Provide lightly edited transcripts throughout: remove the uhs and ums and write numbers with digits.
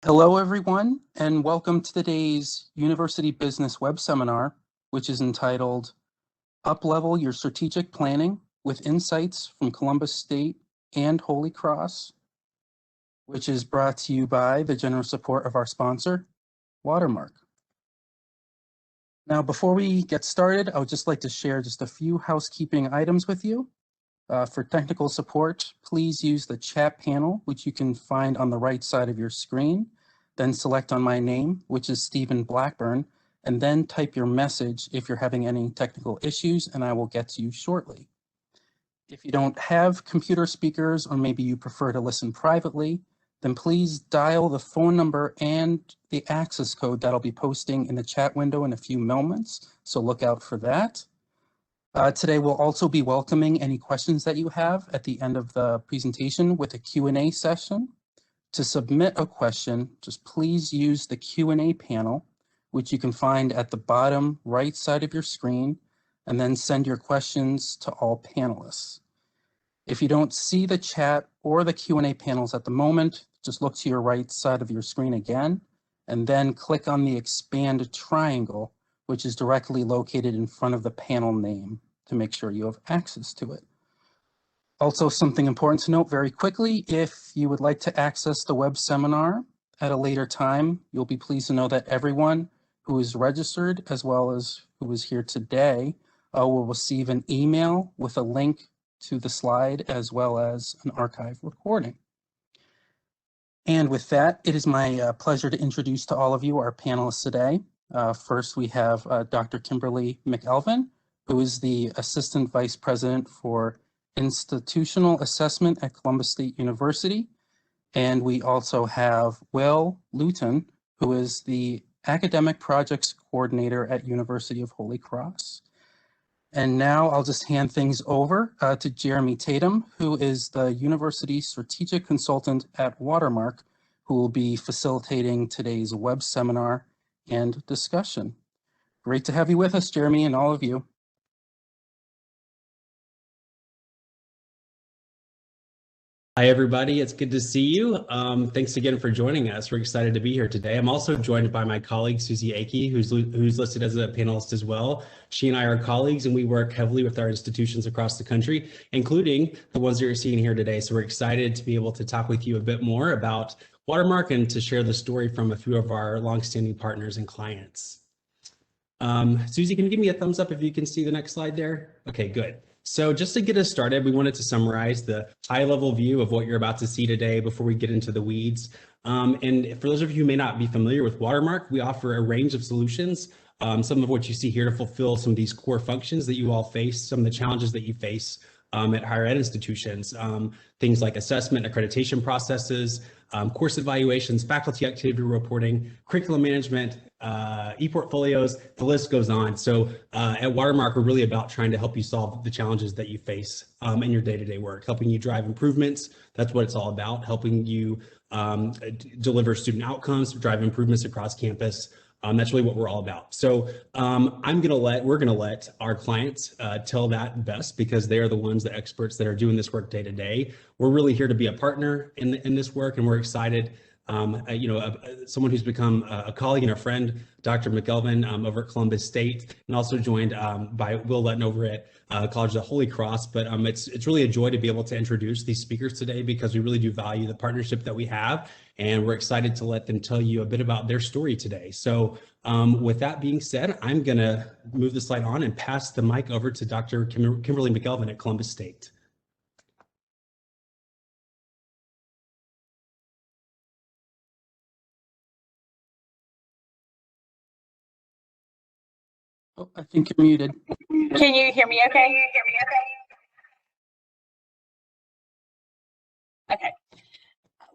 Hello, everyone, and welcome to today's University Business Web Seminar, which is entitled Uplevel Your Strategic Planning with Insights from Columbus State and Holy Cross, which is brought to you by the generous support of our sponsor, Watermark. Now, before we get started, I would just like to share just a few housekeeping items with you. For technical support, please use the chat panel, which you can find on the right side of your screen. Then select on my name, which is Stephen Blackburn, and then type your message if you're having any technical issues, and I will get to you shortly. If you don't have computer speakers, or maybe you prefer to listen privately, then please dial the phone number and the access code that I'll be posting in the chat window in a few moments, so look out for that. Today, we'll also be welcoming any questions that you have at the end of the presentation with a Q&A session. To submit a question, just please use the Q&A panel, which you can find at the bottom right side of your screen, and then send your questions to all panelists. If you don't see the chat or the Q&A panels at the moment, just look to your right side of your screen again, and then click on the expand triangle, which is directly located in front of the panel name to make sure you have access to it. Also, something important to note very quickly, if you would like to access the web seminar at a later time, you'll be pleased to know that everyone who is registered, as well as who is here today, will receive an email with a link to the slide, as well as an archive recording. And with that, it is my pleasure to introduce to all of you our panelists today. First, we have Dr. Kimberly McElveen, who is the Assistant Vice President for Institutional Assessment at Columbus State University. And we also have Will Luton, who is the Academic Projects Coordinator at University of Holy Cross. And now I'll just hand things over to Jeremy Tatum, who is the University Strategic Consultant at Watermark, who will be facilitating today's web seminar and discussion. Great to have you with us, Jeremy, and all of you. Hi, everybody. It's good to see you. Thanks again for joining us. We're excited to be here today. I'm also joined by my colleague, Susie Akey, who's listed as a panelist as well. She and I are colleagues, and we work heavily with our institutions across the country, including the ones that you're seeing here today. So we're excited to be able to talk with you a bit more about Watermark and to share the story from a few of our longstanding partners and clients. Susie, can you give me a thumbs up if you can see the next slide there? Okay, good. So just to get us started, we wanted to summarize the high-level view of what you're about to see today before we get into the weeds. And for those of you who may not be familiar with Watermark, we offer a range of solutions, some of what you see here to fulfill some of these core functions that you all face, some of the challenges that you face at higher ed institutions, things like assessment, accreditation processes, course evaluations, faculty activity reporting, curriculum management, e-portfolios, the list goes on. So at Watermark, we're really about trying to help you solve the challenges that you face in your day-to-day work, helping you drive improvements. That's what it's all about, helping you deliver student outcomes, drive improvements across campus. That's really what we're all about. So we're gonna let our clients tell that best, because they are the ones, the experts that are doing this work day to day. We're really here to be a partner in this work, and we're excited. Someone who's become a colleague and a friend, Dr. McElveen over at Columbus State, and also joined by Will Luton over at College of the Holy Cross. But it's really a joy to be able to introduce these speakers today, because we really do value the partnership that we have, and we're excited to let them tell you a bit about their story today. So with that being said, I'm gonna move the slide on and pass the mic over to Dr. Kimberly McElveen at Columbus State. Oh, I think you're muted. Can you hear me okay? Okay.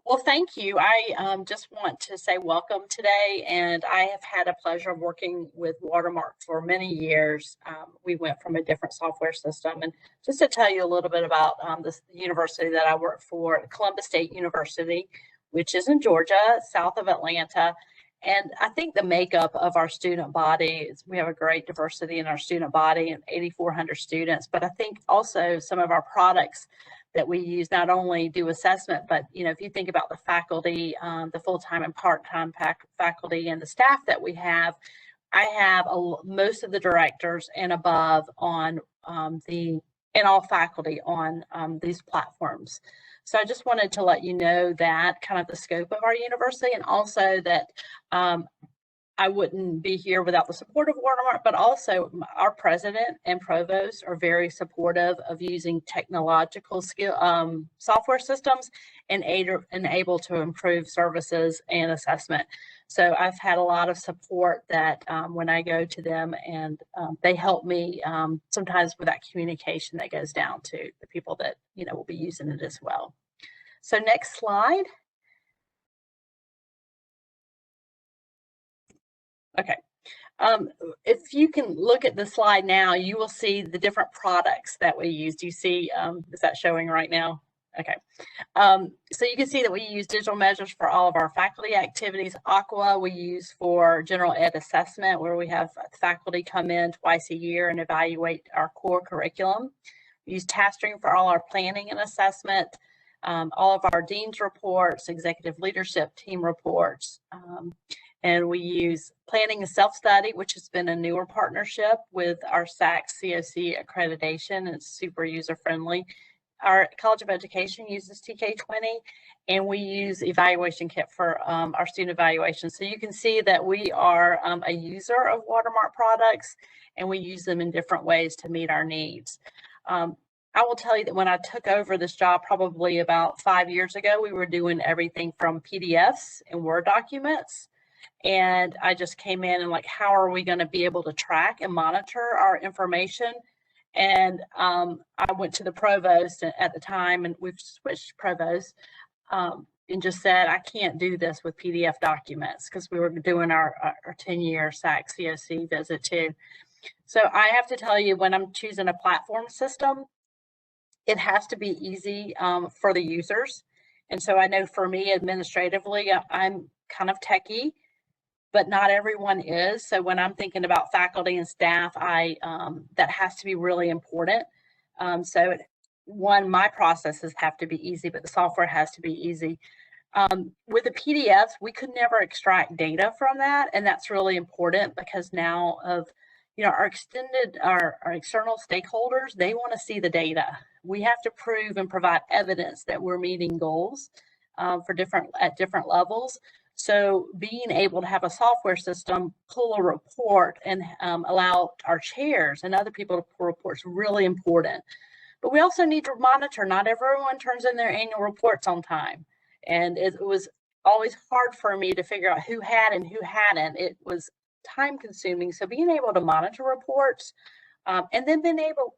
Well, thank you. I just want to say welcome today, and I have had a pleasure of working with Watermark for many years. We went from a different software system, and just to tell you a little bit about this university that I work for, Columbus State University, which is in Georgia, south of Atlanta. And I think the makeup of our student body is, we have a great diversity in our student body and 8,400 students, but I think also some of our products that we use not only do assessment, but if you think about the faculty, the full-time and part-time faculty and the staff that we have, I have most of the directors and above on and all faculty on these platforms. So I just wanted to let you know that kind of the scope of our university, and also that I wouldn't be here without the support of Watermark, but also our president and provost are very supportive of using technological software systems and able to improve services and assessment. So I've had a lot of support that when I go to them, and they help me sometimes with that communication that goes down to the people that will be using it as well. So next slide. Okay. If you can look at the slide now, you will see the different products that we use. Do you see, is that showing right now? Okay. So you can see that we use digital measures for all of our faculty activities. Aqua we use for general ed assessment, where we have faculty come in twice a year and evaluate our core curriculum. We use TaskStream for all our planning and assessment, all of our dean's reports, executive leadership team reports. And we use Planning and Self-Study, which has been a newer partnership with our SACS COC accreditation. It's super user-friendly. Our College of Education uses TK20, and we use Evaluation Kit for our student evaluation. So you can see that we are a user of Watermark products, and we use them in different ways to meet our needs. I will tell you that when I took over this job probably about 5 years ago, we were doing everything from PDFs and Word documents. And I just came in and like, how are we going to be able to track and monitor our information? And I went to the provost at the time, and we've switched provost, and just said, I can't do this with PDF documents, because we were doing our 10-year SACS COC visit too. So I have to tell you, when I'm choosing a platform system, it has to be easy for the users. And so I know for me administratively, I'm kind of techie, but not everyone is. So when I'm thinking about faculty and staff, that has to be really important. So one, my processes have to be easy, but the software has to be easy. With the PDFs, we could never extract data from that, and that's really important, because now our external stakeholders, they want to see the data. We have to prove and provide evidence that we're meeting goals at different levels. So being able to have a software system pull a report and allow our chairs and other people to pull reports, really important. But we also need to monitor. Not everyone turns in their annual reports on time. And it was always hard for me to figure out who had and who hadn't. It was time consuming. So being able to monitor reports and then being able,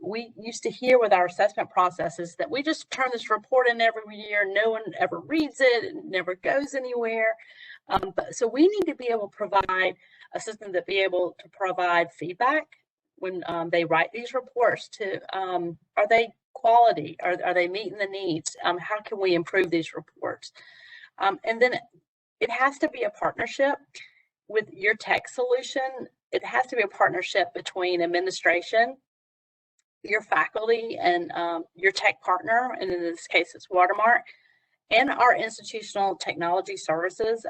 we used to hear with our assessment processes that we just turn this report in every year. No one ever reads it. It never goes anywhere. So we need to be able to provide a system that be able to provide feedback when they write these reports to, are they quality? Are they meeting the needs? How can we improve these reports? And then it has to be a partnership with your tech solution. It has to be a partnership between administration, your faculty, and your tech partner, and in this case it's Watermark, and our institutional technology services.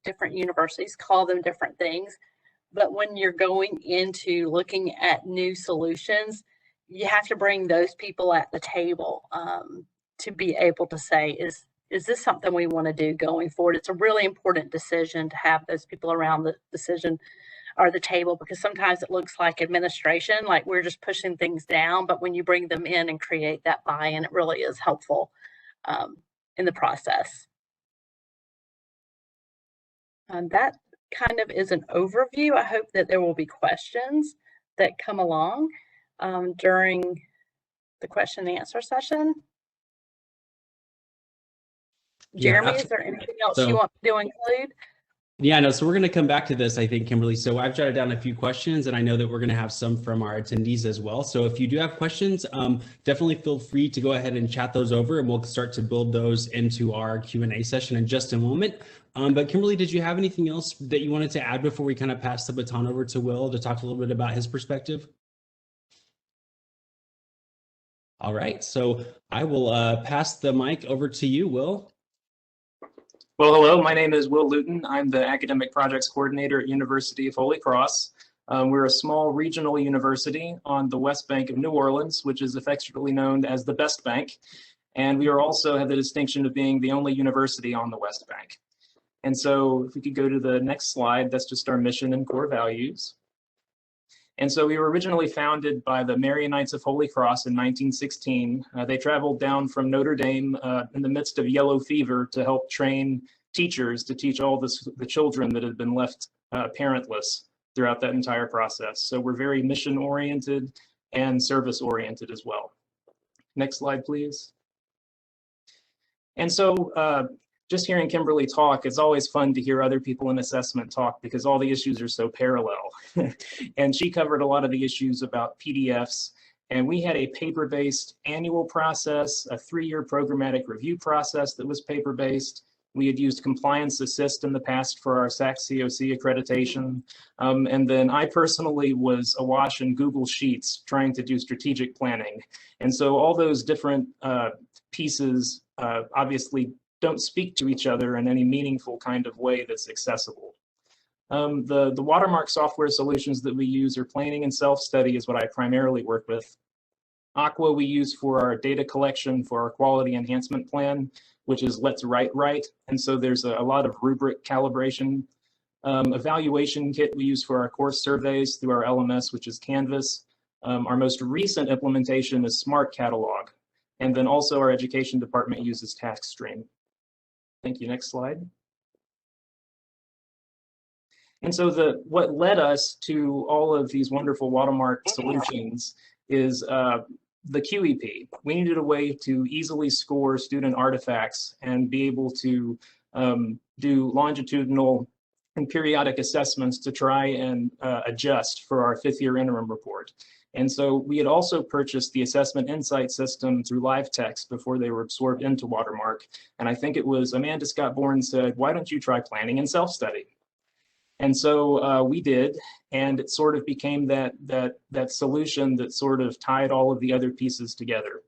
Different universities call them different things, but when you're going into looking at new solutions, you have to bring those people at the table to be able to say, is this something we want to do going forward? It's a really important decision to have those people around the decision or the table, because sometimes it looks like administration, like we're just pushing things down, but when you bring them in and create that buy-in, it really is helpful in the process. That kind of is an overview. I hope that there will be questions that come along during the question and answer session. Jeremy, is there anything else you want to include? Yeah, no, so we're going to come back to this, I think, Kimberly. So I've jotted down a few questions, and I know that we're going to have some from our attendees as well. So if you do have questions, definitely feel free to go ahead and chat those over, and we'll start to build those into our Q&A session in just a moment. But Kimberly, did you have anything else that you wanted to add before we kind of pass the baton over to Will to talk a little bit about his perspective? All right, so I will pass the mic over to you, Will. Well, hello, my name is Will Luton. I'm the Academic Projects Coordinator at University of Holy Cross. We're a small regional university on the West Bank of New Orleans, which is affectionately known as the Best Bank. And we also have the distinction of being the only university on the West Bank. And so if we could go to the next slide, that's just our mission and core values. And so we were originally founded by the Marianites of Holy Cross in 1916. They traveled down from Notre Dame in the midst of yellow fever to help train teachers to teach all the children that had been left parentless throughout that entire process. So we're very mission oriented and service oriented as well. Next slide, please. And so just hearing Kimberly talk, it's always fun to hear other people in assessment talk because all the issues are so parallel. And she covered a lot of the issues about PDFs. And we had a paper-based annual process, a 3-year programmatic review process that was paper-based. We had used Compliance Assist in the past for our SAC-COC accreditation. And then I personally was awash in Google Sheets trying to do strategic planning. And so all those different pieces obviously don't speak to each other in any meaningful kind of way that's accessible. The Watermark software solutions that we use are planning and self-study is what I primarily work with. Aqua we use for our data collection for our quality enhancement plan, which is Let's Write Right. And so there's a lot of rubric calibration. Evaluation kit we use for our course surveys through our LMS, which is Canvas. Our most recent implementation is Smart Catalog. And then also our education department uses TaskStream. Thank you. Next slide. And so what led us to all of these wonderful Watermark solutions is the QEP. We needed a way to easily score student artifacts and be able to do longitudinal and periodic assessments to try and adjust for our 5th year interim report. And so we had also purchased the Assessment Insight system through LiveText before they were absorbed into Watermark. And I think it was Amanda Scott Bourne said, why don't you try planning and self-study? And so we did, and it sort of became that solution that sort of tied all of the other pieces together.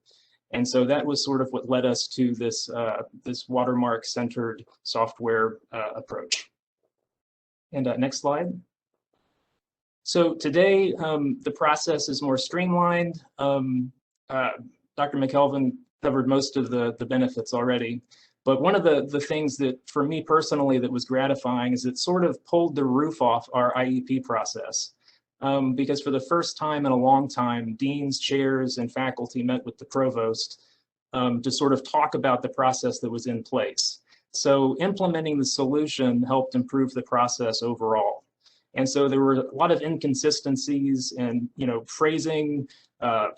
And so that was sort of what led us to this, this Watermark-centered software approach. And next slide. So today, the process is more streamlined. Dr. McKelvin covered most of the benefits already. But one of the things that, for me personally, that was gratifying is it sort of pulled the roof off our IEP process. Because for the first time in a long time, deans, chairs, and faculty met with the provost to sort of talk about the process that was in place. So implementing the solution helped improve the process overall. And so there were a lot of inconsistencies and, phrasing,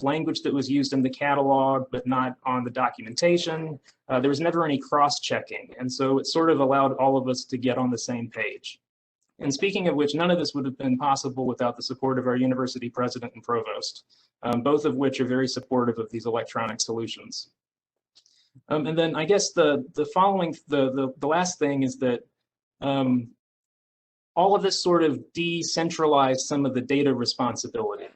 language that was used in the catalog, but not on the documentation. There was never any cross-checking. And so it sort of allowed all of us to get on the same page. And speaking of which, none of this would have been possible without the support of our university president and provost, both of which are very supportive of these electronic solutions. And then I guess the last thing is that all of this sort of decentralized some of the data responsibility.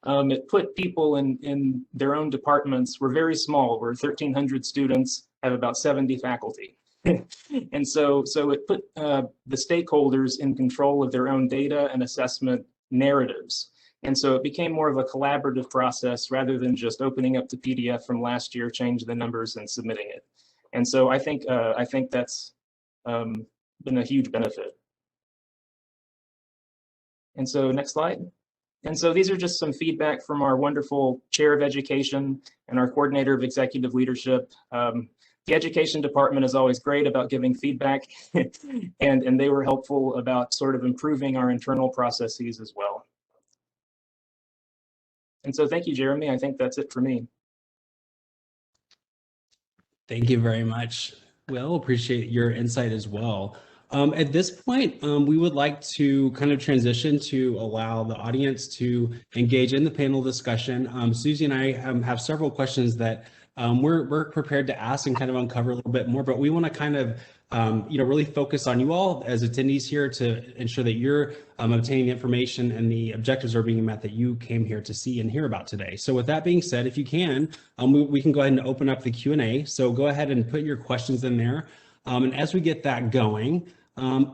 It put people in their own departments. We're very small. We're 1,300 students, have about 70 faculty. And so it put the stakeholders in control of their own data and assessment narratives. And so it became more of a collaborative process rather than just opening up the PDF from last year, change the numbers, and submitting it. And so I think that's been a huge benefit. And so next slide. And so these are just some feedback from our wonderful chair of education and our coordinator of executive leadership. The education department is always great about giving feedback, and they were helpful about sort of improving our internal processes as well. And so thank you, Jeremy. I think that's it for me. Thank you very much. Will, appreciate your insight as well. At this point, we would like to kind of transition to allow the audience to engage in the panel discussion. Susie and I have several questions that we're prepared to ask and kind of uncover a little bit more, but we want to kind of really focus on you all as attendees here to ensure that you're obtaining the information and the objectives are being met that you came here to see and hear about today. So with that being said, if you can, we can go ahead and open up the Q&A. So go ahead and put your questions in there. And as we get that going,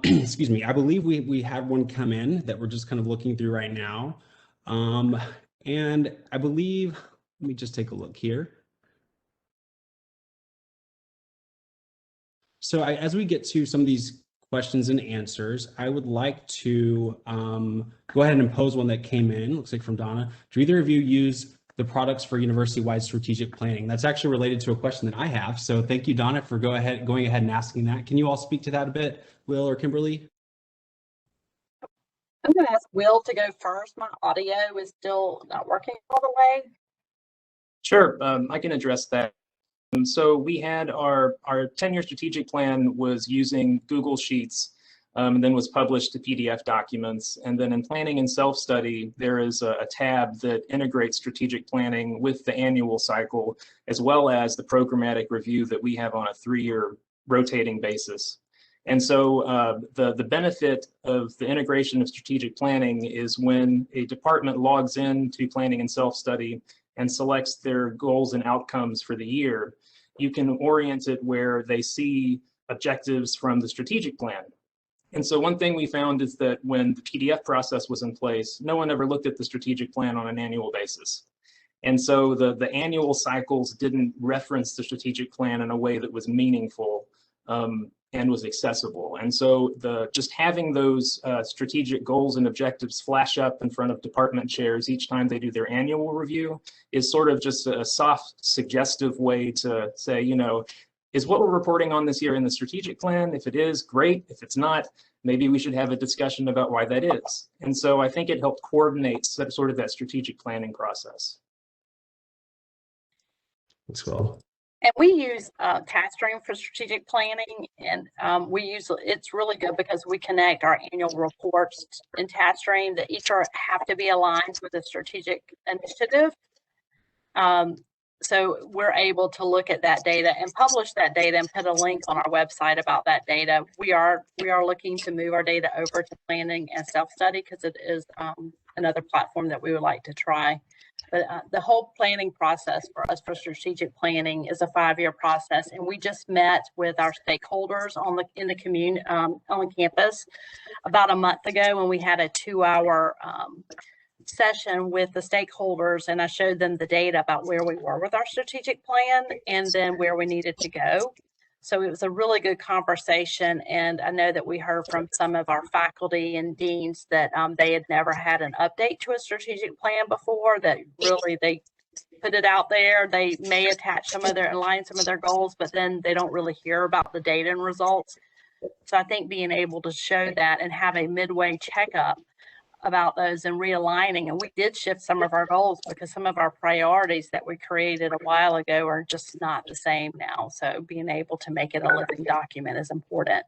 excuse me, I believe we had one come in that we're just kind of looking through right now. And I believe, let me just take a look here. So as we get to some of these questions and answers, I would like to go ahead and pose one that came in, looks like from Donna. Do either of you use the products for university-wide strategic planning? That's actually related to a question that I have. So thank you, Donna, for going ahead and asking that. Can you all speak to that a bit, Will or Kimberly? I'm going to ask Will to go first. My audio is still not working all the way. Sure, I can address that. So we had our 10-year strategic plan was using Google Sheets, and then was published to PDF documents. And then in planning and self-study, there is a tab that integrates strategic planning with the annual cycle, as well as the programmatic review that we have on a 3-year rotating basis. And so the benefit of the integration of strategic planning is when a department logs in to planning and self-study and selects their goals and outcomes for the year, you can orient it where they see objectives from the strategic plan. And so one thing we found is that when the PDF process was in place, no one ever looked at the strategic plan on an annual basis. And so the annual cycles didn't reference the strategic plan in a way that was meaningful and was accessible. And so just having those strategic goals and objectives flash up in front of department chairs each time they do their annual review is sort of just a soft, suggestive way to say, is what we're reporting on this year in the strategic plan? If it is, great. If it's not, maybe we should have a discussion about why that is. And so I think it helped coordinate sort of that strategic planning process. Thanks, Will. And we use TaskStream for strategic planning, and it's really good because we connect our annual reports in TaskStream that each have to be aligned with a strategic initiative. So we're able to look at that data and publish that data and put a link on our website about that data. We are looking to move our data over to planning and self-study because it is another platform that we would like to try. But the whole planning process for us for strategic planning is a 5-year process, and we just met with our stakeholders in the community on campus about a month ago when we had a 2-hour session with the stakeholders, and I showed them the data about where we were with our strategic plan and then where we needed to go. So it was a really good conversation, and I know that we heard from some of our faculty and deans that they had never had an update to a strategic plan before, that really they put it out there. They may attach align some of their goals, but then they don't really hear about the data and results. So I think being able to show that and have a midway checkup about those and realigning, and we did shift some of our goals because some of our priorities that we created a while ago are just not the same now. So being able to make it a living document is important.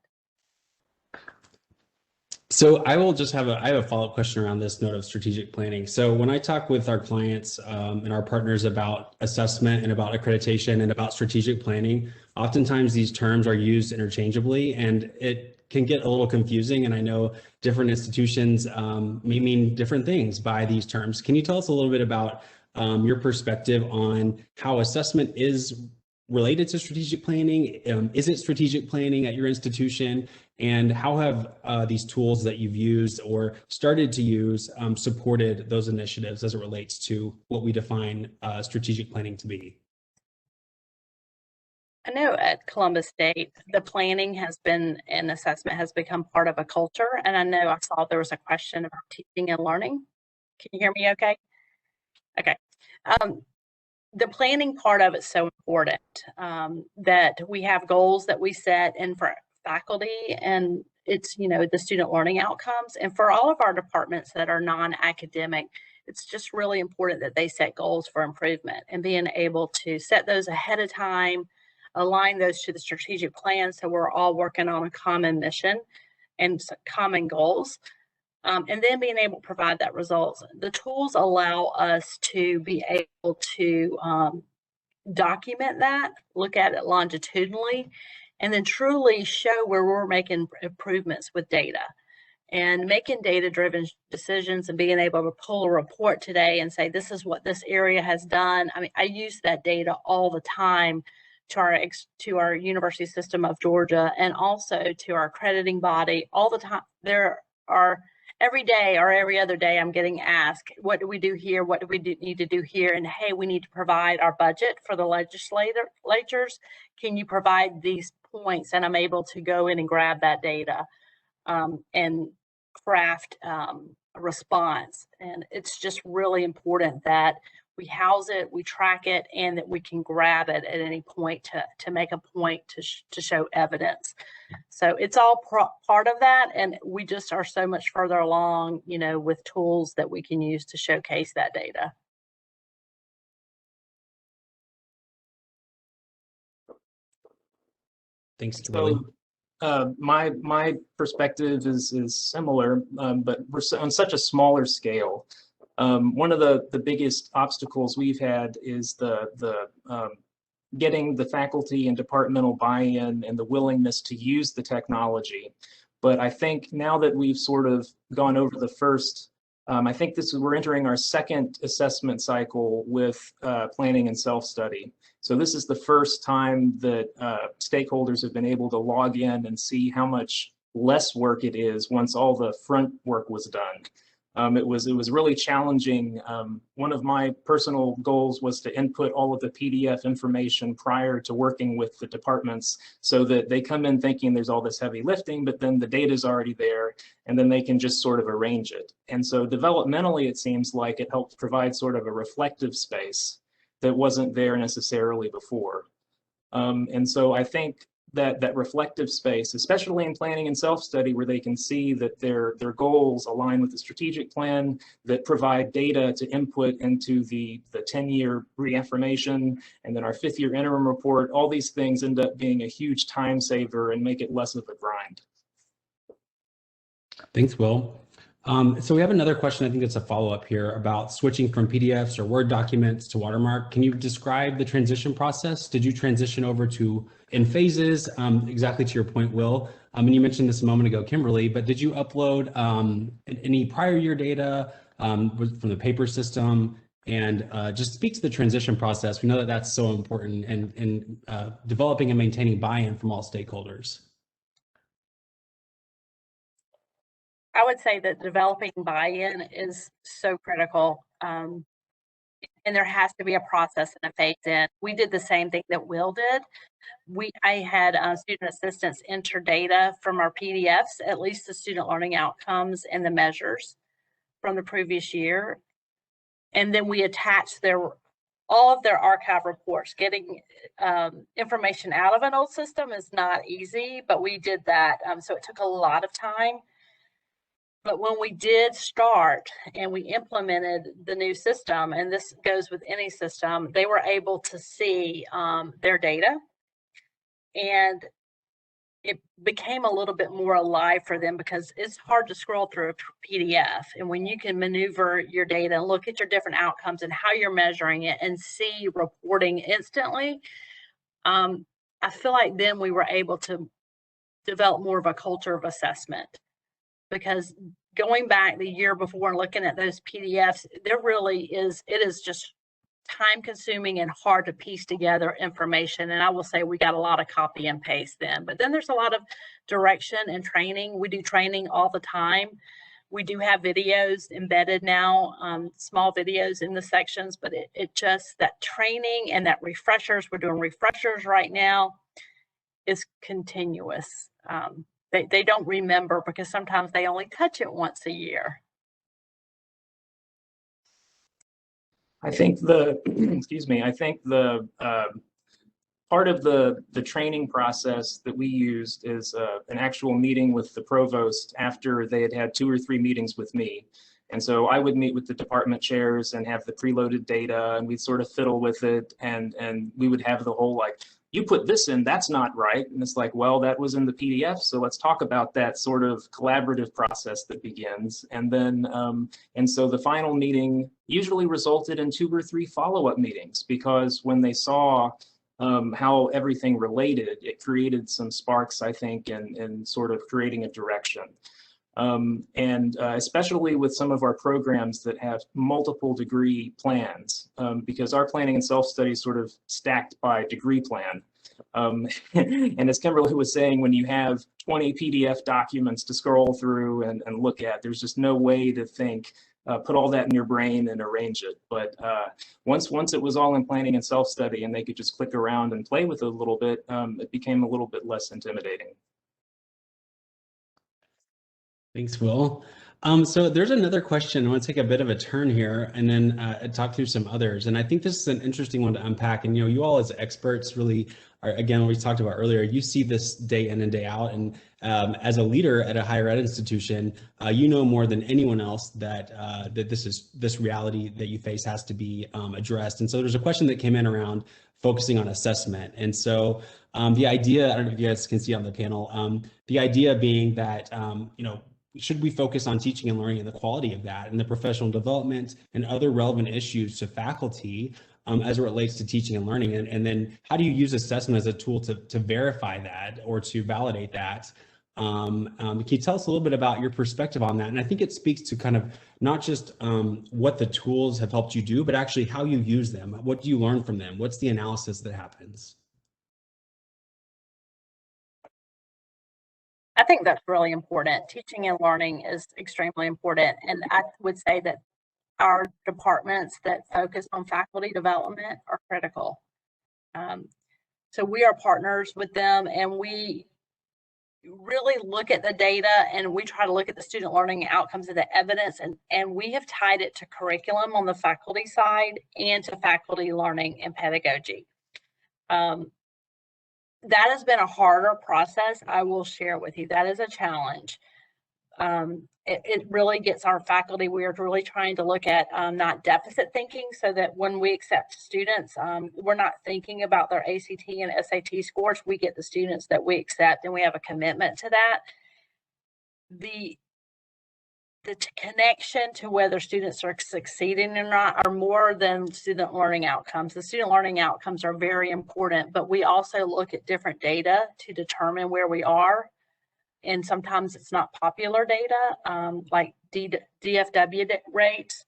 So I will just have a follow-up question around this note of strategic planning. So when I talk with our clients and our partners about assessment and about accreditation and about strategic planning, oftentimes these terms are used interchangeably, and it can get a little confusing. And I know different institutions may mean different things by these terms. Can you tell us a little bit about your perspective on how assessment is related to strategic planning? Is it strategic planning at your institution? And how have these tools that you've used or started to use supported those initiatives as it relates to what we define strategic planning to be? I know at Columbus State, the planning has been and assessment has become part of a culture. And I know I saw there was a question about teaching and learning. Can you hear me okay? Okay. The planning part of it's so important that we have goals that we set in for faculty, and it's, the student learning outcomes. And for all of our departments that are non-academic, it's just really important that they set goals for improvement and being able to set those ahead of time, align those to the strategic plan so we're all working on a common mission and common goals, and then being able to provide that results. The tools allow us to be able to document that, look at it longitudinally, and then truly show where we're making improvements with data and making data-driven decisions and being able to pull a report today and say, this is what this area has done. I mean, I use that data all the time to our University System of Georgia, and also to our accrediting body all the time. There are every day or every other day I'm getting asked, what do we do here? What do we need to do here? And hey, we need to provide our budget for the legislators. Can you provide these points? And I'm able to go in and grab that data and craft a response. And it's just really important that we house it, we track it, and that we can grab it at any point to make a point to show evidence. So it's all part of that, and we just are so much further along, you know, with tools that we can use to showcase that data. Thanks, Kimberly. So my perspective is similar, but we're on such a smaller scale. One of the biggest obstacles we've had is the getting the faculty and departmental buy-in and the willingness to use the technology. But I think now that we've sort of gone over the first, I think we're entering our second assessment cycle with planning and self-study. So this is the first time that stakeholders have been able to log in and see how much less work it is once all the front work was done. It was really challenging. One of my personal goals was to input all of the PDF information prior to working with the departments, so that they come in thinking there's all this heavy lifting, but then the data is already there, and then they can just sort of arrange it. And so developmentally, it seems like it helps provide sort of a reflective space that wasn't there necessarily before. And so I think that reflective space, especially in planning and self-study, where they can see that their goals align with the strategic plan, that provide data to input into the 10-year reaffirmation, and then our 5th-year interim report, all these things end up being a huge time saver and make it less of a grind. Thanks, Will. So we have another question, I think it's a follow-up here, about switching from PDFs or Word documents to Watermark. Can you describe the transition process? Did you transition over to in phases? Exactly to your point, Will. And you mentioned this a moment ago, Kimberly, but did you upload any prior year data from the paper system? And just speak to the transition process. We know that that's so important in developing and maintaining buy-in from all stakeholders. I would say that developing buy-in is so critical, and there has to be a process and a phase-in. We did the same thing that Will did. I had student assistants enter data from our PDFs, at least the student learning outcomes and the measures from the previous year, and then we attached all of their archive reports. Getting information out of an old system is not easy, but we did that, so it took a lot of time. But when we did start and we implemented the new system, and this goes with any system, they were able to see their data, and it became a little bit more alive for them, because it's hard to scroll through a PDF. And when you can maneuver your data and look at your different outcomes and how you're measuring it and see reporting instantly, I feel like then we were able to develop more of a culture of assessment. Because going back the year before and looking at those PDFs, it is just time consuming and hard to piece together information. And I will say we got a lot of copy and paste then, but then there's a lot of direction and training. We do training all the time. We do have videos embedded now, small videos in the sections, but it just, that training and that refreshers, we're doing refreshers right now, is continuous. They don't remember, because sometimes they only touch it once a year. I think excuse me, I think the part of the training process that we used is an actual meeting with the provost after they had 2 or 3 meetings with me. And so I would meet with the department chairs and have the preloaded data, and we'd sort of fiddle with it, and we would have the whole, like, you put this in, that's not right. And it's like, well, that was in the PDF, so let's talk about that sort of collaborative process that begins. And then, and so the final meeting usually resulted in 2 or 3 follow-up meetings, because when they saw how everything related, it created some sparks, I think, in sort of creating a direction. Especially with some of our programs that have multiple degree plans, because our planning and self-study is sort of stacked by degree plan. And as Kimberly was saying, when you have 20 PDF documents to scroll through and look at, there's just no way to think, put all that in your brain and arrange it. But once it was all in planning and self-study and they could just click around and play with it a little bit, it became a little bit less intimidating. Thanks, Will. So there's another question. I want to take a bit of a turn here and then talk through some others. And I think this is an interesting one to unpack. And you all as experts really are, again, we talked about earlier, you see this day in and day out. And as a leader at a higher ed institution, you know more than anyone else that that this reality that you face has to be addressed. And so there's a question that came in around focusing on assessment. And so the idea, I don't know if you guys can see on the panel, the idea being that, should we focus on teaching and learning and the quality of that and the professional development and other relevant issues to faculty as it relates to teaching and learning? And then how do you use assessment as a tool to verify that or to validate that? Can you tell us a little bit about your perspective on that? And I think it speaks to kind of not just what the tools have helped you do, but actually how you use them. What do you learn from them? What's the analysis that happens? I think that's really important. Teaching and learning is extremely important. And I would say that our departments that focus on faculty development are critical. So we are partners with them, and we really look at the data and we try to look at the student learning outcomes and the evidence, and we have tied it to curriculum on the faculty side and to faculty learning and pedagogy. That has been a harder process. I will share with you. That is a challenge. It really gets our faculty. We are really trying to look at not deficit thinking, so that when we accept students, we're not thinking about their ACT and SAT scores. We get the students that we accept, and we have a commitment to that. The connection to whether students are succeeding or not are more than student learning outcomes. The student learning outcomes are very important, but we also look at different data to determine where we are. And sometimes it's not popular data, like DFW rates,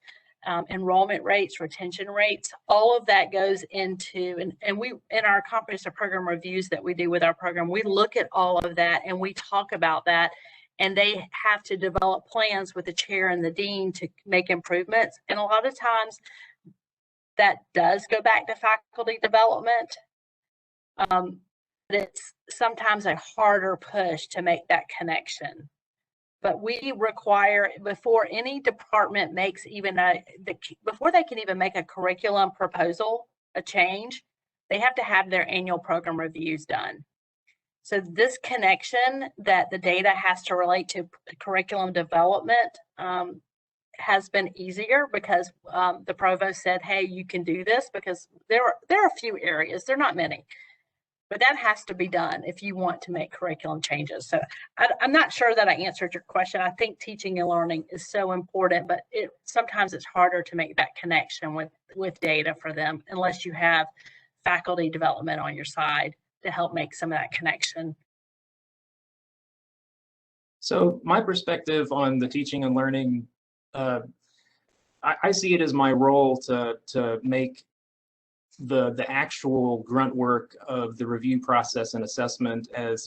enrollment rates, retention rates. All of that goes into, and we, in our comprehensive program reviews that we do with our program, we look at all of that and we talk about that. And they have to develop plans with the chair and the dean to make improvements. And a lot of times that does go back to faculty development. It's sometimes a harder push to make that connection. But we require, before any department makes even before they can even make a curriculum proposal, a change, they have to have their annual program reviews done. So this connection that the data has to relate to curriculum development has been easier because the provost said, hey, you can do this, because there are a few areas, there are not many, but that has to be done if you want to make curriculum changes. So I'm not sure that I answered your question. I think teaching and learning is so important, but sometimes it's harder to make that connection with data for them unless you have faculty development on your side to help make some of that connection. So my perspective on the teaching and learning, I see it as my role to make the actual grunt work of the review process and assessment as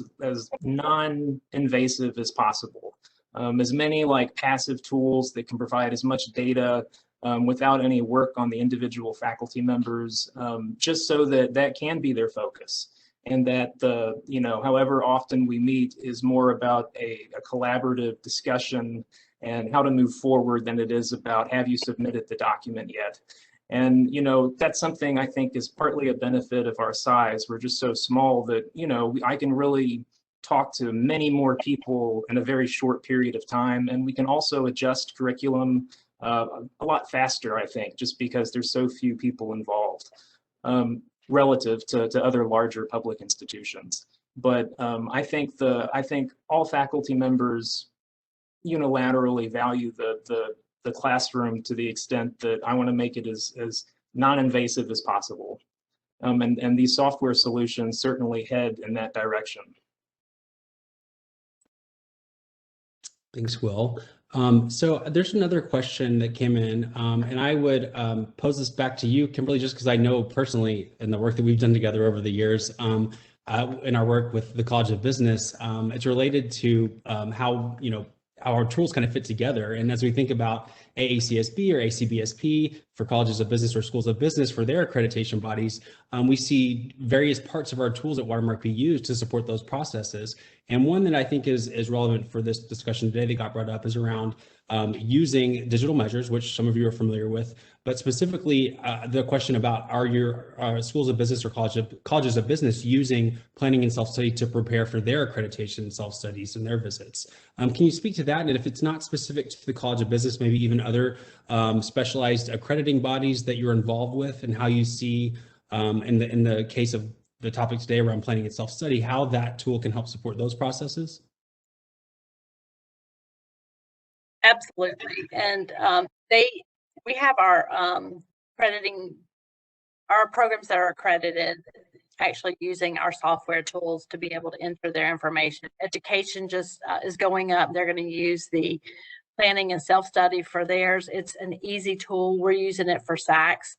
non-invasive as possible. As many like passive tools that can provide as much data without any work on the individual faculty members, just so that can be their focus. And that however often we meet is more about a collaborative discussion and how to move forward than it is about, have you submitted the document yet? And, that's something I think is partly a benefit of our size. We're just so small that, I can really talk to many more people in a very short period of time. And we can also adjust curriculum a lot faster, I think, just because there's so few people involved. Relative to other larger public institutions. But I think all faculty members unilaterally value the classroom to the extent that I want to make it as non-invasive as possible. And these software solutions certainly head in that direction. Thanks, Will. So there's another question that came in, and I would pose this back to you, Kimberly, just because I know personally in the work that we've done together over the years, in our work with the College of Business, it's related to how our tools kind of fit together. And as we think about AACSB or ACBSP for colleges of business or schools of business for their accreditation bodies, we see various parts of our tools at Watermark be used to support those processes. And one that I think is relevant for this discussion today that got brought up is around using digital measures, which some of you are familiar with, but specifically the question about are your schools of business or colleges of business using planning and self-study to prepare for their accreditation self-studies and their visits? Can you speak to that? And if it's not specific to the College of Business, maybe even other specialized accrediting bodies that you're involved with, and how you see in the case of the topic today around planning and self-study, how that tool can help support those processes? Absolutely. And we have our accrediting, our programs that are accredited actually using our software tools to be able to enter their information. Education just is going up. They're going to use the planning and self-study for theirs. It's an easy tool. We're using it for SACs.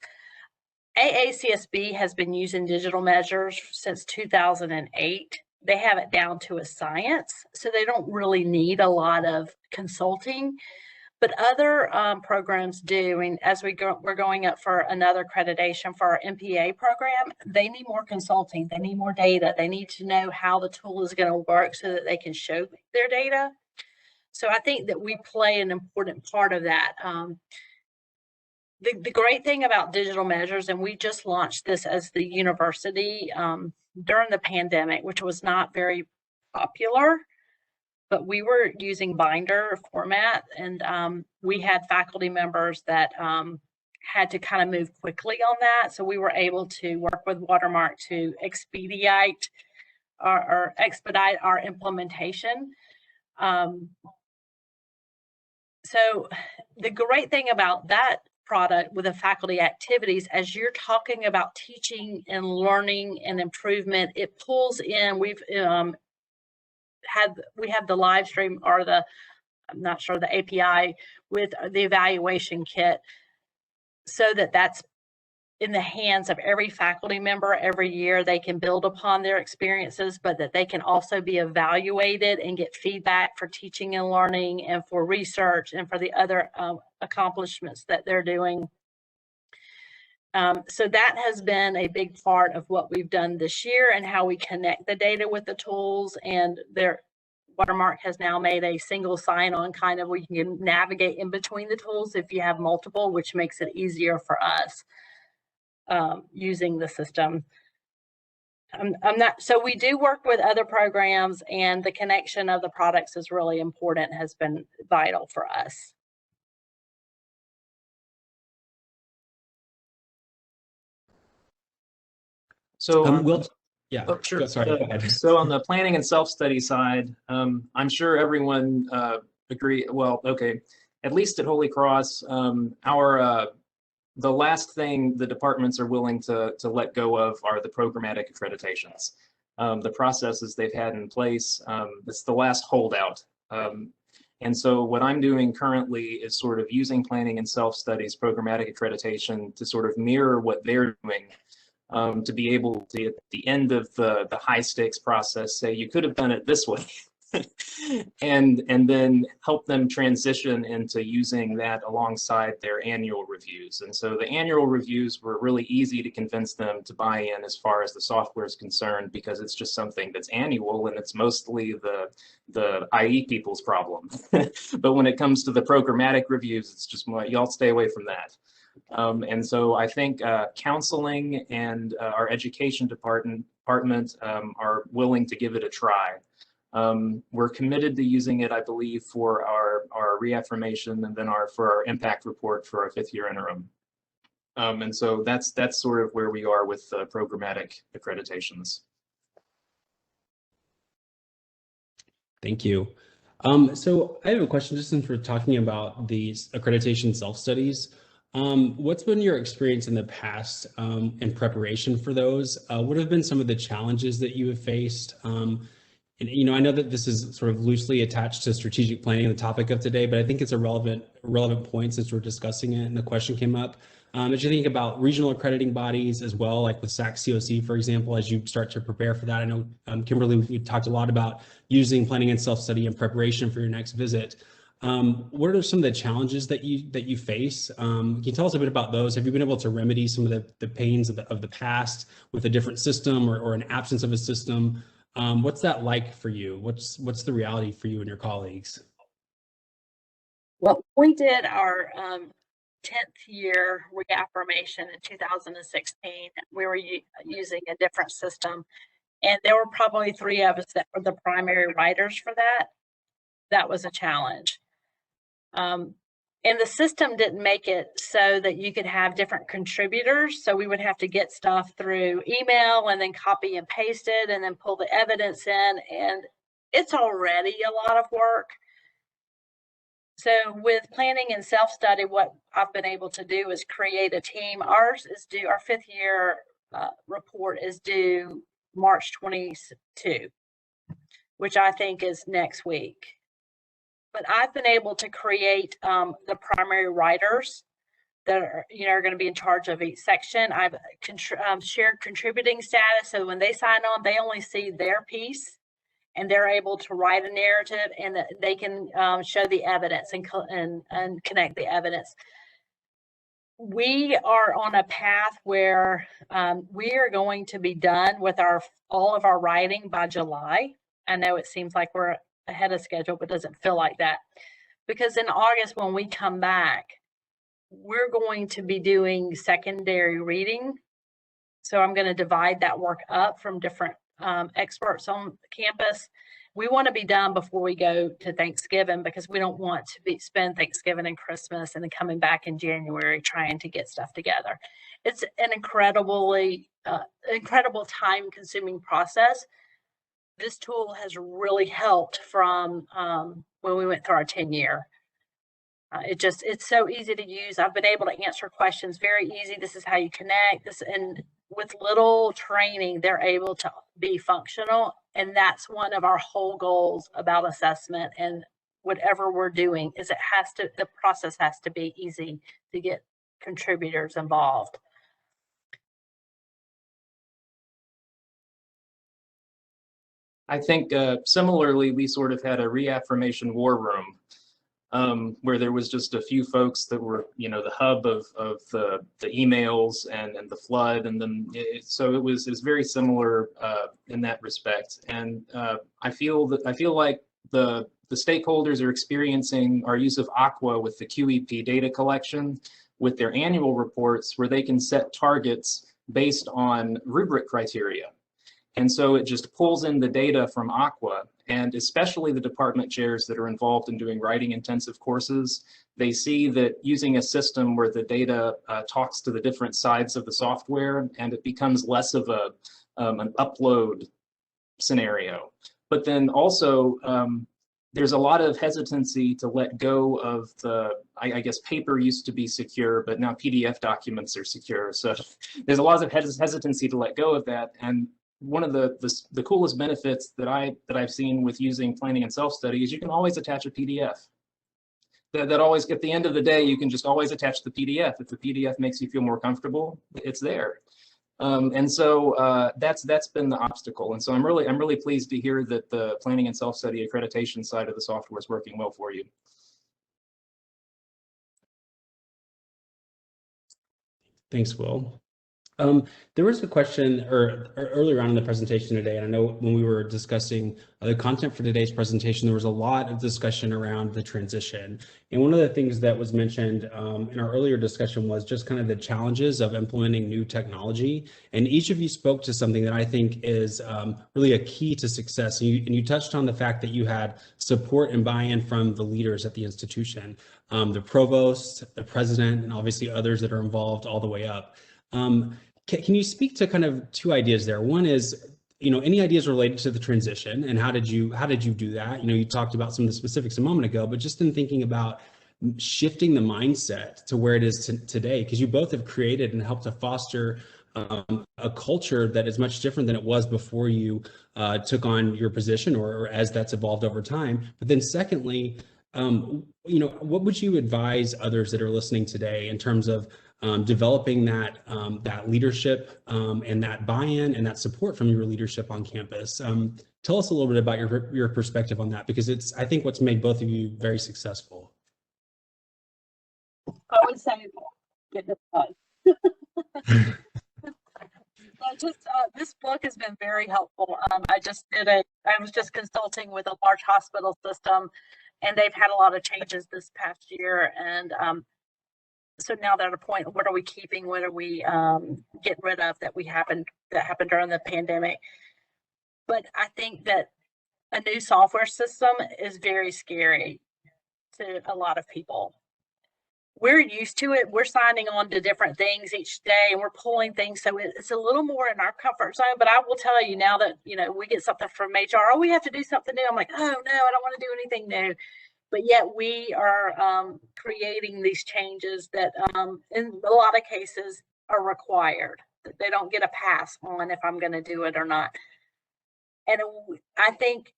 AACSB has been using digital measures since 2008. They have it down to a science, so they don't really need a lot of consulting. But other programs do, and as we're going up for another accreditation for our MPA program, they need more consulting, they need more data, they need to know how the tool is going to work so that they can show their data. So I think that we play an important part of that. The great thing about digital measures, and we just launched this as the university during the pandemic, which was not very popular, but we were using binder format, and we had faculty members that had to kind of move quickly on that. So we were able to work with Watermark to expedite or expedite our implementation. So the great thing about that product with the faculty activities, as you're talking about teaching and learning and improvement, it pulls in. We have the live stream, or I'm not sure, the API with the evaluation kit, so that's in the hands of every faculty member. Every year they can build upon their experiences, but that they can also be evaluated and get feedback for teaching and learning and for research and for the other accomplishments that they're doing. So that has been a big part of what we've done this year and how we connect the data with the tools. And Watermark has now made a single sign-on kind of where you can navigate in between the tools if you have multiple, which makes it easier for us using the system. So we do work with other programs, and the connection of the products is really important, has been vital for us. So yeah, oh, sure. Sorry, go ahead. So on the planning and self-study side, I'm sure everyone agree. Well, okay, at least at Holy Cross, the last thing the departments are willing to let go of are the programmatic accreditations. The processes they've had in place, it's the last holdout. And so what I'm doing currently is sort of using planning and self-studies programmatic accreditation to sort of mirror what they're doing, to be able to, at the end of the high stakes process, say, you could have done it this way. and then help them transition into using that alongside their annual reviews. And so the annual reviews were really easy to convince them to buy in as far as the software is concerned, because it's just something that's annual and it's mostly the IE people's problem. But when it comes to the programmatic reviews, it's just more, y'all stay away from that. And so I think counseling and our education department are willing to give it a try. We're committed to using it, I believe, for our reaffirmation, and then for our impact report for our 5th year interim. And so that's sort of where we are with programmatic accreditations. Thank you. So I have a question, just since we're talking about these accreditation self-studies. What's been your experience in the past in preparation for those? What have been some of the challenges that you have faced? And I know that this is sort of loosely attached to strategic planning, the topic of today, but I think it's a relevant point since we're discussing it and the question came up. As you think about regional accrediting bodies as well, like with SAC COC, for example, as you start to prepare for that, I know Kimberly, we talked a lot about using planning and self-study in preparation for your next visit. What are some of the challenges that you face? Can you tell us a bit about those? Have you been able to remedy some of the pains of the past with a different system or an absence of a system? What's that like for you? What's the reality for you and your colleagues? Well, we did our 10th year reaffirmation in 2016. We were using a different system, and there were probably 3 of us that were the primary writers for that. That was a challenge. And the system didn't make it so that you could have different contributors. So we would have to get stuff through email and then copy and paste it and then pull the evidence in. And it's already a lot of work. So with planning and self-study, what I've been able to do is create a team. Ours is due, our 5th year report is due March 22, which I think is next week. But I've been able to create the primary writers that are going to be in charge of each section. I've shared contributing status, so when they sign on, they only see their piece, and they're able to write a narrative, and they can show the evidence and connect the evidence. We are on a path where we are going to be done with all of our writing by July. I know it seems like we're ahead of schedule, but doesn't feel like that, because in August, when we come back, we're going to be doing secondary reading. So I'm going to divide that work up from different experts on campus. We want to be done before we go to Thanksgiving, because we don't want to spend Thanksgiving and Christmas and then coming back in January trying to get stuff together. It's an incredible time-consuming process. This tool has really helped from when we went through our 10-year. It's so easy to use. I've been able to answer questions very easy. This is how you connect this, and with little training, they're able to be functional. And that's one of our whole goals about assessment and whatever we're doing is the process has to be easy to get contributors involved. I think similarly, we sort of had a reaffirmation war room where there was just a few folks that were, the hub of the emails and the flood, and then so it was very similar in that respect. And I feel like the stakeholders are experiencing our use of Aqua with the QEP data collection with their annual reports, where they can set targets based on rubric criteria. And so it just pulls in the data from Aqua, and especially the department chairs that are involved in doing writing intensive courses, they see that using a system where the data talks to the different sides of the software, and it becomes less of an upload scenario. But then also, there's a lot of hesitancy to let go of I guess paper used to be secure, but now PDF documents are secure. So there's a lot of hesitancy to let go of that. And one of the coolest benefits that I've seen with using planning and self-study is you can always attach a PDF. That always, at the end of the day, you can just always attach the PDF. If the PDF makes you feel more comfortable, it's there. And so that's been the obstacle. And so I'm really pleased to hear that the planning and self-study accreditation side of the software is working well for you. Thanks, Will. There was a question earlier on in the presentation today, and I know when we were discussing the content for today's presentation, there was a lot of discussion around the transition. And one of the things that was mentioned in our earlier discussion was just kind of the challenges of implementing new technology. And each of you spoke to something that I think is really a key to success. And you touched on the fact that you had support and buy-in from the leaders at the institution, the provost, the president, and obviously others that are involved all the way up. Can you speak to kind of 2 ideas there? One is, any ideas related to the transition, and how did you do that? You talked about some of the specifics a moment ago, but just in thinking about shifting the mindset to where it is today, because you both have created and helped to foster a culture that is much different than it was before you took on your position, or as that's evolved over time. But then secondly, what would you advise others that are listening today in terms of developing that leadership and that buy-in and that support from your leadership on campus? Tell us a little bit about your perspective on that, because it's, I think, what's made both of you very successful. I would say get this done. This book has been very helpful. I was just consulting with a large hospital system, and they've had a lot of changes this past year. And so now they're at a point, what are we keeping? What are we getting rid of that happened during the pandemic? But I think that a new software system is very scary to a lot of people. We're used to it. We're signing on to different things each day, and we're pulling things. So it's a little more in our comfort zone. But I will tell you now that, we get something from HR, oh, we have to do something new. I'm like, oh, no, I don't want to do anything new. But yet we are creating these changes that in a lot of cases are required. They don't get a pass on if I'm going to do it or not. And I think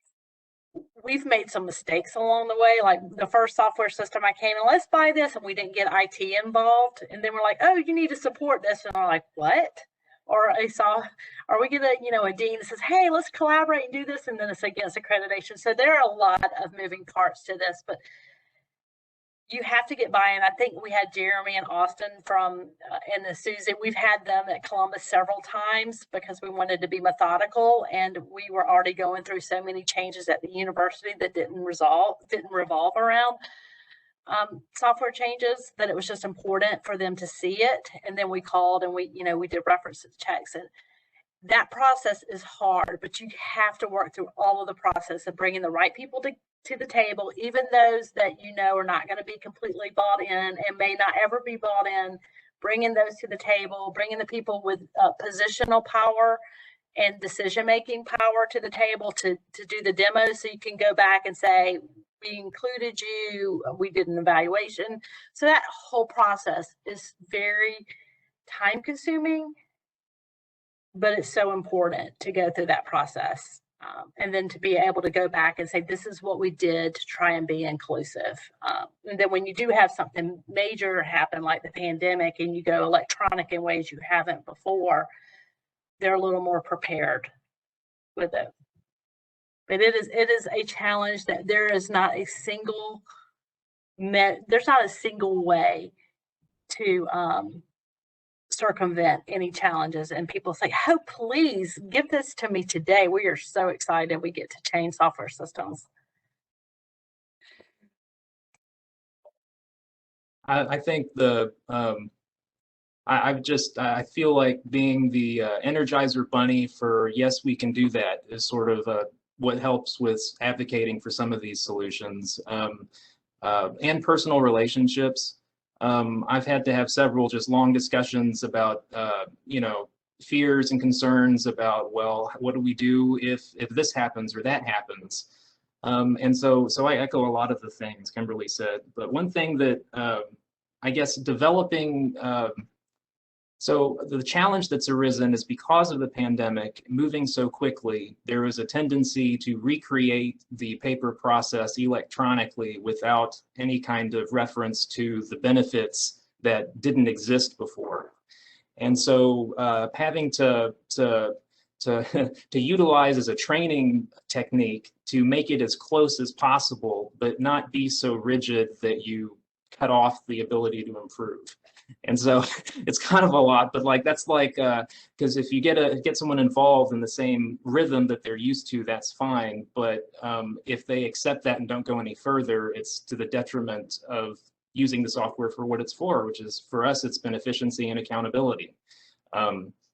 we've made some mistakes along the way. Like the first software system I came in, let's buy this, and we didn't get IT involved. And then we're like, oh, you need to support this. And we're like, what? Or we get a dean that says, hey, let's collaborate and do this. And then it's against accreditation. So there are a lot of moving parts to this, but you have to get buy-in. I think we had Jeremy and Austin and the Susie. We've had them at Columbus several times because we wanted to be methodical, and we were already going through so many changes at the university that didn't revolve around software changes, that it was just important for them to see it. And then we called and we did references checks, and that process is hard, but you have to work through all of the process of bringing the right people to the table, even those that are not going to be completely bought in and may not ever be bought in, bringing those to the table, bringing the people with positional power and decision-making power to the table to do the demo, so you can go back and say, we included you, we did an evaluation. So that whole process is very time-consuming, but it's so important to go through that process. And then to be able to go back and say, this is what we did to try and be inclusive. And then when you do have something major happen like the pandemic and you go electronic in ways you haven't before, they're a little more prepared with it. But it is a challenge that there is not a single way to circumvent any challenges. And people say, oh, please give this to me today. We are so excited we get to change software systems. I think I feel like being the Energizer Bunny for yes, we can do that is sort of what helps with advocating for some of these solutions, and personal relationships. I've had to have several just long discussions about, fears and concerns about, well, what do we do if this happens or that happens? And so I echo a lot of the things Kimberly said. But one thing that I guess developing, so the challenge that's arisen is because of the pandemic moving so quickly, there is a tendency to recreate the paper process electronically without any kind of reference to the benefits that didn't exist before. And so having to utilize as a training technique to make it as close as possible, but not be so rigid that you cut off the ability to improve. And so it's kind of a lot, but that's because if you get someone involved in the same rhythm that they're used to, that's fine. But if they accept that and don't go any further, it's to the detriment of using the software for what it's for, which is, for us, it's been efficiency and accountability.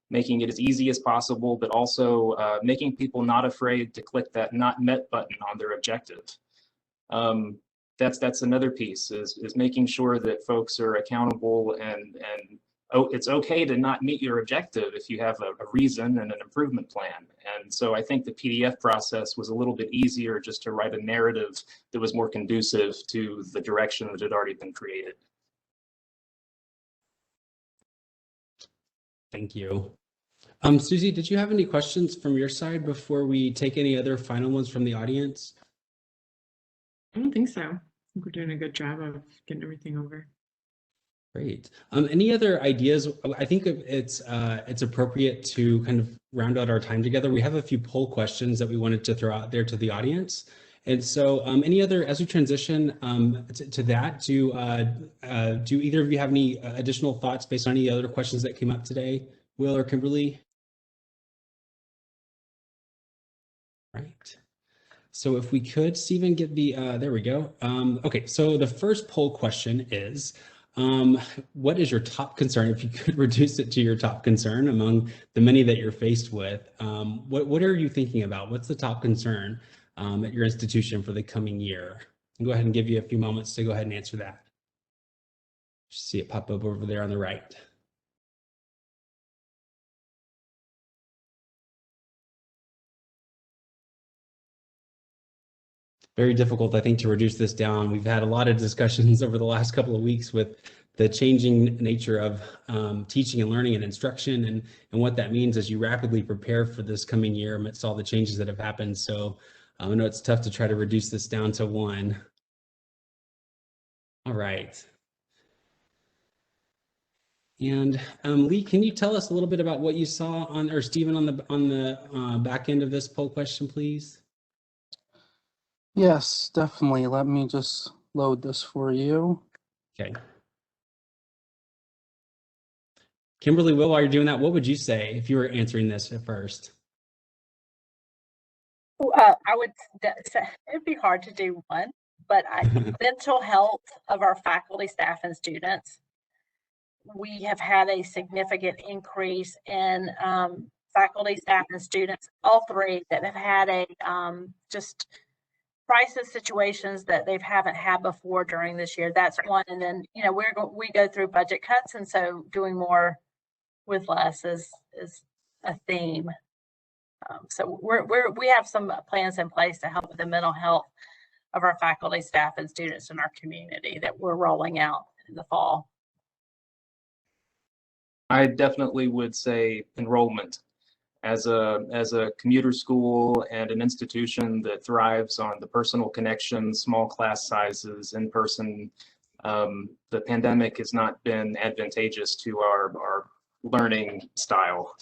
Making it as easy as possible, but also making people not afraid to click that not met button on their objective. That's another piece, is making sure that folks are accountable and it's okay to not meet your objective if you have a reason and an improvement plan. And so I think the PDF process was a little bit easier just to write a narrative that was more conducive to the direction that had already been created. Thank you. Susie, did you have any questions from your side before we take any other final ones from the audience? I don't think so. I think we're doing a good job of getting everything over. Great. Any other ideas? I think it's appropriate to kind of round out our time together. We have a few poll questions that we wanted to throw out there to the audience. And so any other, as we transition to that, do either of you have any additional thoughts based on any other questions that came up today, Will or Kimberly? Right. So if we could, Stephen, get the, there we go. Okay, so the first poll question is, what is your top concern? If you could reduce it to your top concern among the many that you're faced with, what are you thinking about? What's the top concern at your institution for the coming year? I'll go ahead and give you a few moments to go ahead and answer that. See it pop up over there on the right. Very difficult, I think, to reduce this down. We've had a lot of discussions over the last couple of weeks with the changing nature of teaching and learning and instruction, and what that means as you rapidly prepare for this coming year amidst all the changes that have happened. So I know it's tough to try to reduce this down to one. All right. And Lee, can you tell us a little bit about what you saw on, or Stephen, on the back end of this poll question, please? Yes, definitely. Let me just load this for you. Okay. Kimberly, Will, while you're doing that, what would you say if you were answering this at first? I would say it'd be hard to do one, but mental health of our faculty, staff, and students. We have had a significant increase in faculty, staff, and students, all three, that have had a just crisis situations that they haven't had before during this year. That's one. And then, you know, we go through budget cuts, and so doing more with less is a theme. So we have some plans in place to help with the mental health of our faculty, staff, and students in our community that we're rolling out in the fall. I definitely would say enrollment. As a commuter school and an institution that thrives on the personal connection, small class sizes, in person, the pandemic has not been advantageous to our learning style.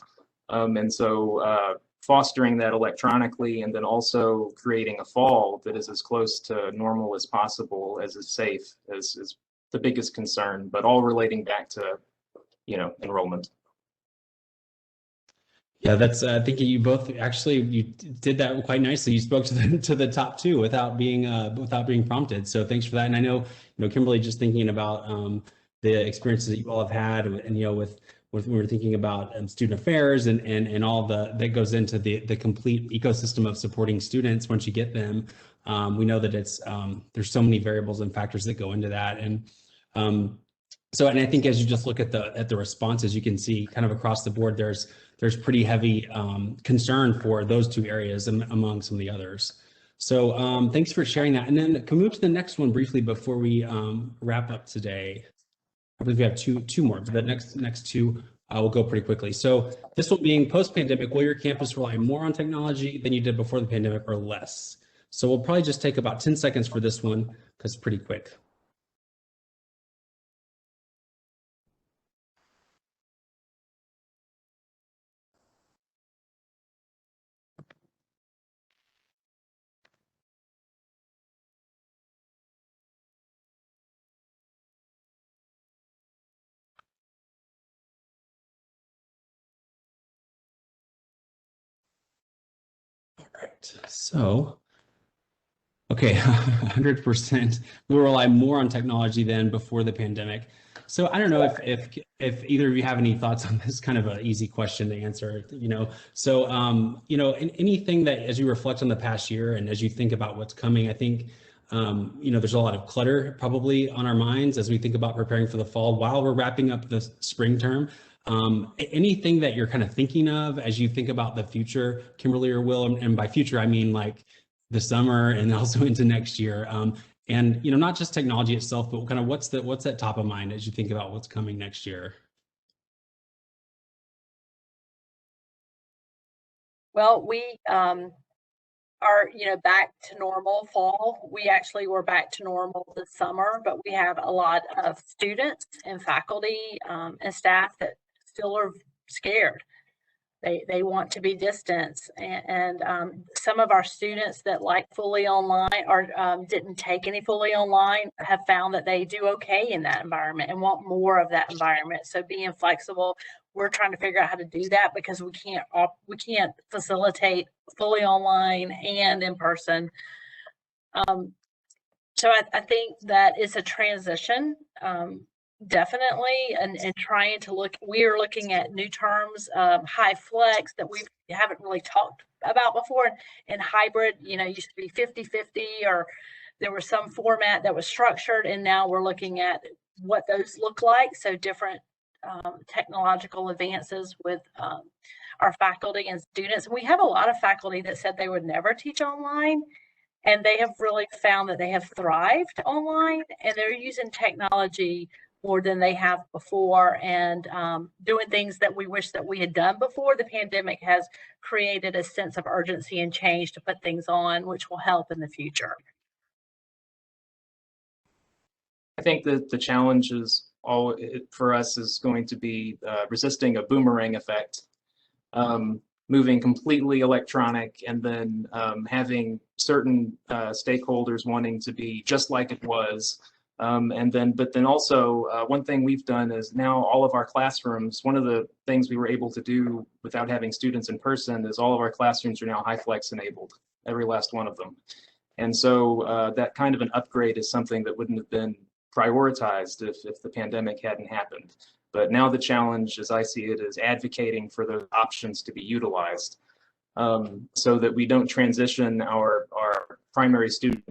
And so fostering that electronically, and then also creating a fall that is as close to normal as possible, as is safe, is the biggest concern, but all relating back to, you know, enrollment. Yeah, that's, I think you both actually, you did that quite nicely. You spoke to the top two without being prompted. So thanks for that. And I know, Kimberly, just thinking about the experiences that you all have had, and with when we're thinking about student affairs and all that goes into the complete ecosystem of supporting students once you get them. We know that it's there's so many variables and factors that go into that. And so, and I think as you just look at the responses, you can see kind of across the board, there's pretty heavy concern for those two areas among some of the others. So thanks for sharing that. And then can we move to the next one briefly before we wrap up today? I believe we have two more, but the next two will go pretty quickly. So this one being post-pandemic, will your campus rely more on technology than you did before the pandemic or less? So we'll probably just take about 10 seconds for this one because it's pretty quick. So, okay, 100%. We rely more on technology than before the pandemic. So I don't know if either of you have any thoughts on this, kind of an easy question to answer, So, anything that as you reflect on the past year and as you think about what's coming, I think there's a lot of clutter probably on our minds as we think about preparing for the fall while we're wrapping up the spring term. Anything that you're kind of thinking of as you think about the future, Kimberly or Will, and by future, I mean like the summer and also into next year. And not just technology itself, but kind of what's that top of mind as you think about what's coming next year? Well, we are, back to normal fall. We actually were back to normal this summer, but we have a lot of students and faculty and staff that still are scared. They want to be distanced, and some of our students that like fully online or didn't take any fully online have found that they do okay in that environment and want more of that environment. So being flexible, we're trying to figure out how to do that because we can't facilitate fully online and in person. So I think that it's a transition. Definitely, and trying to we are looking at new terms, high flex that we haven't really talked about before, and hybrid, used to be 50-50, or there was some format that was structured, and now we're looking at what those look like. So different technological advances with our faculty and students. We have a lot of faculty that said they would never teach online, and they have really found that they have thrived online, and they're using technology more than they have before, and doing things that we wish that we had done before. The pandemic has created a sense of urgency and change to put things on, which will help in the future. I think that the challenge for us is going to be resisting a boomerang effect, moving completely electronic, and then having certain stakeholders wanting to be just like it was. But then also one thing we've done is now all of our classrooms, one of the things we were able to do without having students in person is all of our classrooms are now HyFlex enabled, every last one of them. And so that kind of an upgrade is something that wouldn't have been prioritized if the pandemic hadn't happened. But now the challenge, as I see it, is advocating for those options to be utilized so that we don't transition our primary student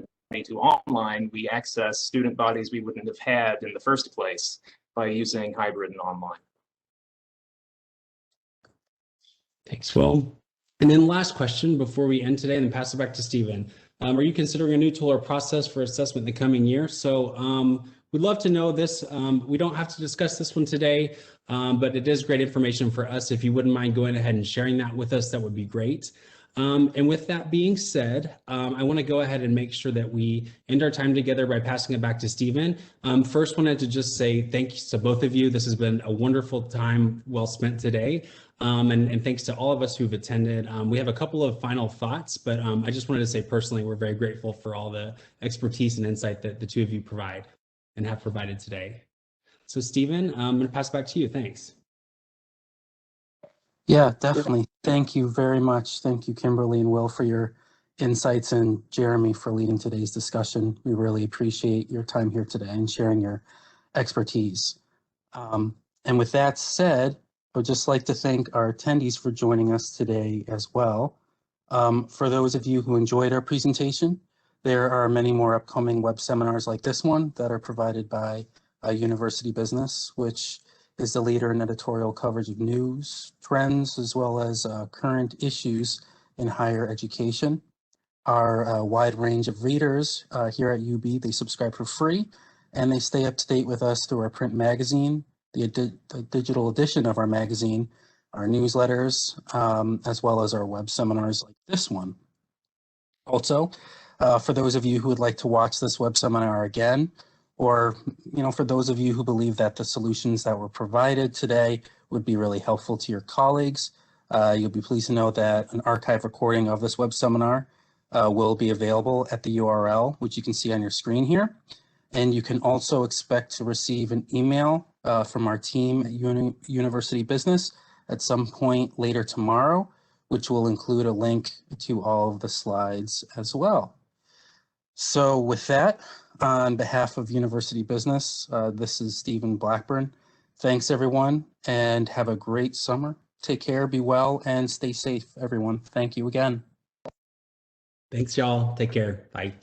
to online. We access student bodies we wouldn't have had in the first place by using hybrid and online. Thanks, Will. And then last question before we end today and then pass it back to Stephen. Are you considering a new tool or process for assessment in the coming year? So we'd love to know this. We don't have to discuss this one today, but it is great information for us. If you wouldn't mind going ahead and sharing that with us, that would be great. And with that being said, I want to go ahead and make sure that we end our time together by passing it back to Stephen. First, wanted to just say thank you to both of you. This has been a wonderful time well spent today. And thanks to all of us who've attended. We have a couple of final thoughts, but I just wanted to say personally, we're very grateful for all the expertise and insight that the two of you provide and have provided today. So Stephen, I'm going to pass it back to you. Thanks. Yeah, definitely. Thank you very much. Thank you, Kimberly and Will, for your insights, and Jeremy for leading today's discussion. We really appreciate your time here today and sharing your expertise. And with that said, I would just like to thank our attendees for joining us today as well. For those of you who enjoyed our presentation, there are many more upcoming web seminars like this one that are provided by University Business, which is the leader in editorial coverage of news, trends, as well as current issues in higher education. Our wide range of readers here at UB, they subscribe for free, and they stay up to date with us through our print magazine, the digital edition of our magazine, our newsletters, as well as our web seminars like this one. Also, for those of you who would like to watch this web seminar again, or for those of you who believe that the solutions that were provided today would be really helpful to your colleagues, you'll be pleased to know that an archive recording of this web seminar will be available at the URL, which you can see on your screen here. And you can also expect to receive an email from our team at University Business at some point later tomorrow, which will include a link to all of the slides as well. So with that, on behalf of University Business, this is Stephen Blackburn. Thanks, everyone, and have a great summer. Take care, be well, and stay safe, everyone. Thank you again. Thanks, y'all. Take care. Bye.